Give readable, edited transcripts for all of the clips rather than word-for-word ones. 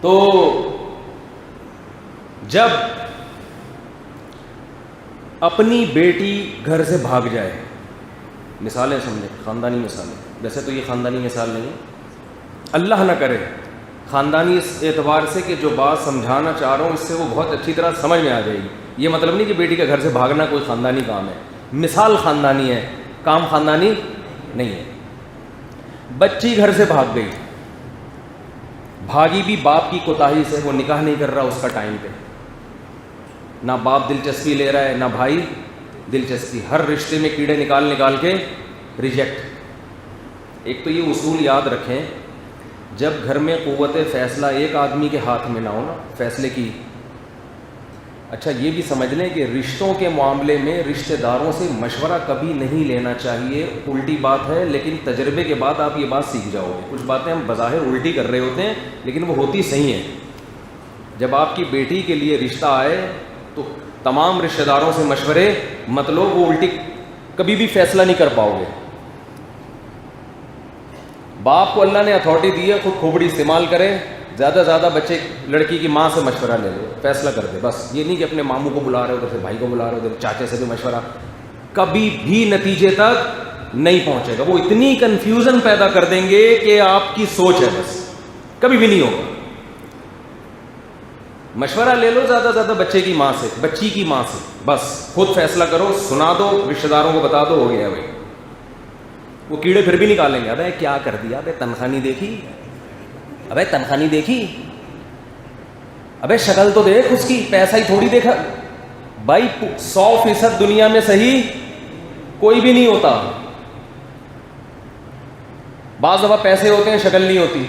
تو جب اپنی بیٹی گھر سے بھاگ جائے، مثالیں سمجھیں، خاندانی مثالیں، ویسے تو یہ خاندانی مثال نہیں ہے، اللہ نہ کرے، خاندانی اس اعتبار سے کہ جو بات سمجھانا چاہ رہا ہوں اس سے وہ بہت اچھی طرح سمجھ میں آ جائے گی۔ یہ مطلب نہیں کہ بیٹی کا گھر سے بھاگنا کوئی خاندانی کام ہے، مثال خاندانی ہے، کام خاندانی نہیں ہے۔ بچی گھر سے بھاگ گئی، بھاگی بھی باپ کی کوتاہی سے، وہ نکاح نہیں کر رہا اس کا ٹائم پہ، نہ باپ دلچسپی لے رہا ہے نہ بھائی دلچسپی، ہر رشتے میں کیڑے نکال کے ریجیکٹ۔ ایک تو یہ اصول یاد رکھیں، جب گھر میں قوت فیصلہ ایک آدمی کے ہاتھ میں نہ ہو نا فیصلے کی، اچھا یہ بھی سمجھ لیں کہ رشتوں کے معاملے میں رشتہ داروں سے مشورہ کبھی نہیں لینا چاہیے۔ الٹی بات ہے لیکن تجربے کے بعد آپ یہ بات سیکھ جاؤ گے۔ کچھ باتیں ہم بظاہر الٹی کر رہے ہوتے ہیں لیکن وہ ہوتی صحیح ہیں۔ جب آپ کی بیٹی کے لیے رشتہ آئے تو تمام رشتہ داروں سے مشورے مت لو، وہ الٹی کبھی بھی فیصلہ نہیں کر پاؤ گے۔ باپ کو اللہ نے اتھارٹی دی ہے، خود کھوپڑی استعمال کرے، زیادہ سے زیادہ بچے لڑکی کی ماں سے مشورہ لے لو، فیصلہ کر دے بس۔ یہ نہیں کہ اپنے ماموں کو بلا رہے ہو، ادھر سے بھائی کو بلا رہے ہو، ادھر چاچے سے بھی مشورہ، کبھی بھی نتیجے تک نہیں پہنچے گا۔ وہ اتنی کنفیوژن پیدا کر دیں گے کہ آپ کی سوچ ہے بس، کبھی بھی نہیں ہوگا۔ مشورہ لے لو زیادہ سے زیادہ بچے کی ماں سے، بچی کی ماں سے، بس خود فیصلہ کرو، سنا دو، رشتہ داروں کو بتا دو، ہو گیا بھائی۔ وہ کیڑے پھر بھی نکالیں گے، ابے کیا کر دیا، ابے تنخواہ نہیں دیکھی، ابے تنخواہ نہیں دیکھی، ابے شکل تو دیکھ اس کی، پیسہ ہی تھوڑی دیکھا۔ بھائی 100% دنیا میں صحیح کوئی بھی نہیں ہوتا۔ بعض دفعہ پیسے ہوتے ہیں شکل نہیں ہوتی،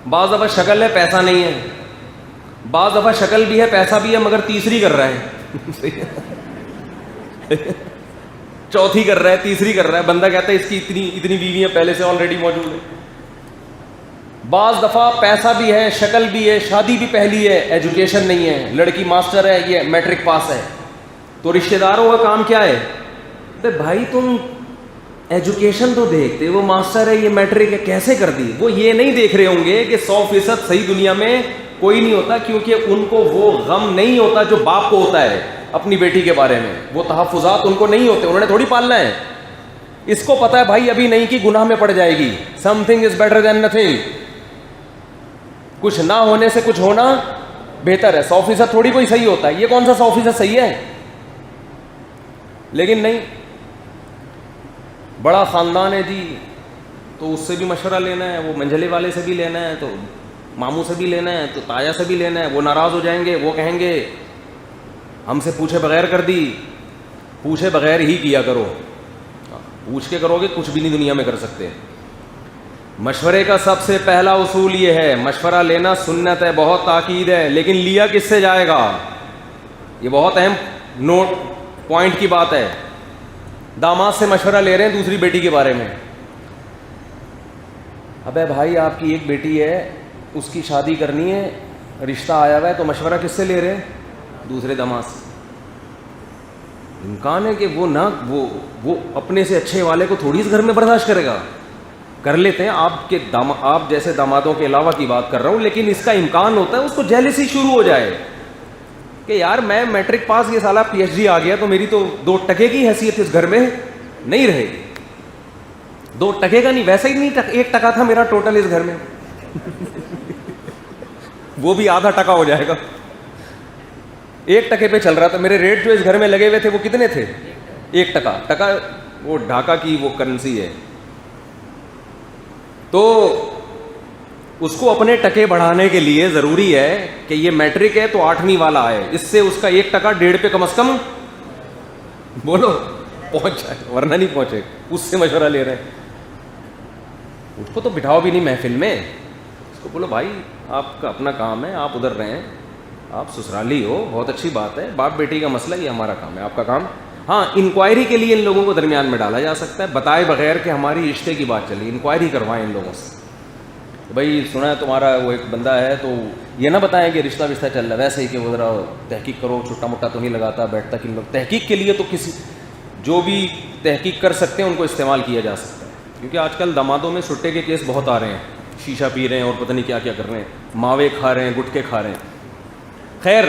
بعض دفعہ شکل ہے پیسہ نہیں ہے، بعض دفعہ شکل بھی ہے پیسہ بھی ہے مگر تیسری کر رہا ہے، چوتھی کر رہا ہے، تیسری کر رہا ہے، بندہ کہتا ہے اس کی اتنی بیویاں پہلے سے آلریڈی موجود ہیں۔ بعض دفعہ پیسہ بھی ہے، شکل بھی ہے، شادی بھی پہلی ہے، ایجوکیشن نہیں ہے، لڑکی ماسٹر ہے، یہ میٹرک پاس ہے، تو رشتہ داروں کا کام کیا ہے؟ بھائی تم ایجوکیشن تو دیکھتے، وہ ماسٹر ہے، یہ میٹرک ہے، کیسے کر دی؟ وہ یہ نہیں دیکھ رہے ہوں گے کہ 100% صحیح دنیا میں کوئی نہیں ہوتا، کیونکہ ان کو وہ غم نہیں ہوتا جو باپ کو ہوتا ہے اپنی بیٹی کے بارے میں، وہ تحفظات ان کو نہیں ہوتے، انہوں نے تھوڑی پالنا ہے۔ اس کو پتا ہے بھائی ابھی نہیں کی گناہ میں پڑ جائے گی، some thing is better than nothing, کچھ نہ ہونے سے کچھ ہونا بہتر ہے۔ 100% تھوڑی کوئی صحیح ہوتا ہے، یہ کون سا 100% صحیح ہے؟ لیکن نہیں، بڑا خاندان ہے جی تو اس سے بھی مشورہ لینا ہے، وہ منجلے والے سے بھی لینا ہے، تو ماموں سے بھی لینا ہے، تو تایا سے بھی لینا ہے، وہ ناراض ہو جائیں گے، وہ کہیں گے ہم سے پوچھے بغیر کر دی۔ پوچھے بغیر ہی کیا کرو، پوچھ کے کرو گے کچھ بھی نہیں دنیا میں کر سکتے۔ مشورے کا سب سے پہلا اصول یہ ہے، مشورہ لینا سنت ہے، بہت تاکید ہے، لیکن لیا کس سے جائے گا؟ یہ بہت اہم نوٹ پوائنٹ کی بات ہے۔ داماد سے مشورہ لے رہے ہیں دوسری بیٹی کے بارے میں، ابے بھائی آپ کی ایک بیٹی ہے، اس کی شادی کرنی ہے، رشتہ آیا ہوا ہے، تو مشورہ کس سے لے رہے ہیں؟ دوسرے داماد سے۔ امکان ہے کہ وہ نہ وہ اپنے سے اچھے والے کو تھوڑی اس گھر میں برداشت کرے گا۔ کر لیتے ہیں، آپ جیسے دامادوں کے علاوہ کی بات کر رہا ہوں، لیکن اس کا امکان ہوتا ہے اس کو جیلسی شروع ہو جائے کہ یار میں میٹرک پاس، یہ سالہ پی ایچ ڈی آ گیا، تو میری تو 2 ٹکے کی حیثیت اس گھر میں نہیں رہے گی۔ 2 ٹکے کا نہیں، ویسے ہی نہیں 1 ٹکا تھا میرا ٹوٹل اس گھر میں، وہ بھی آدھا ٹکا ہو جائے گا۔ 1 ٹکے پہ چل رہا تھا، میرے ریٹ جو اس گھر میں لگے ہوئے تھے وہ کتنے تھے؟ 1 ٹکا۔ ٹکا وہ ڈھاکہ کی وہ کرنسی ہے، تو اس کو اپنے ٹکے بڑھانے کے لیے ضروری ہے کہ یہ میٹرک ہے تو 8ویں والا آئے، اس سے اس کا 1 ٹکا 1.5 پہ کم از کم بولو پہنچ جائے، ورنہ نہیں پہنچے۔ اس سے مشورہ لے رہے ہیں، اس کو تو بٹھاؤ بھی نہیں محفل میں، اس کو بولو بھائی آپ کا اپنا کام ہے، آپ ادھر رہیں، آپ سسرالی ہو، بہت اچھی بات ہے، باپ بیٹی کا مسئلہ یہ ہمارا کام ہے، آپ کا کام۔ ہاں انکوائری کے لیے ان لوگوں کو درمیان میں ڈالا جا سکتا ہے، بتائے بغیر کہ ہماری رشتے کی بات چلی، انکوائری کروائیں ان لوگوں سے، بھائی سنا ہے تمہارا وہ ایک بندہ ہے، تو یہ نہ بتائیں کہ رشتہ وشتہ چل رہا ہے، ویسے ہی کہ وہ ذرا تحقیق کرو، چھوٹا موٹا تو نہیں لگاتا بیٹھتا کہ لوگ تحقیق کے لیے تو کسی جو بھی تحقیق کر سکتے ہیں ان کو استعمال کیا جا سکتا ہے، کیونکہ آج کل دامادوں میں سٹے کے کیس بہت آ رہے ہیں، شیشہ پی رہے ہیں اور پتہ نہیں کیا کیا کر رہے ہیں, ماوے کھا رہے ہیں, گٹکے کھا رہے ہیں. خیر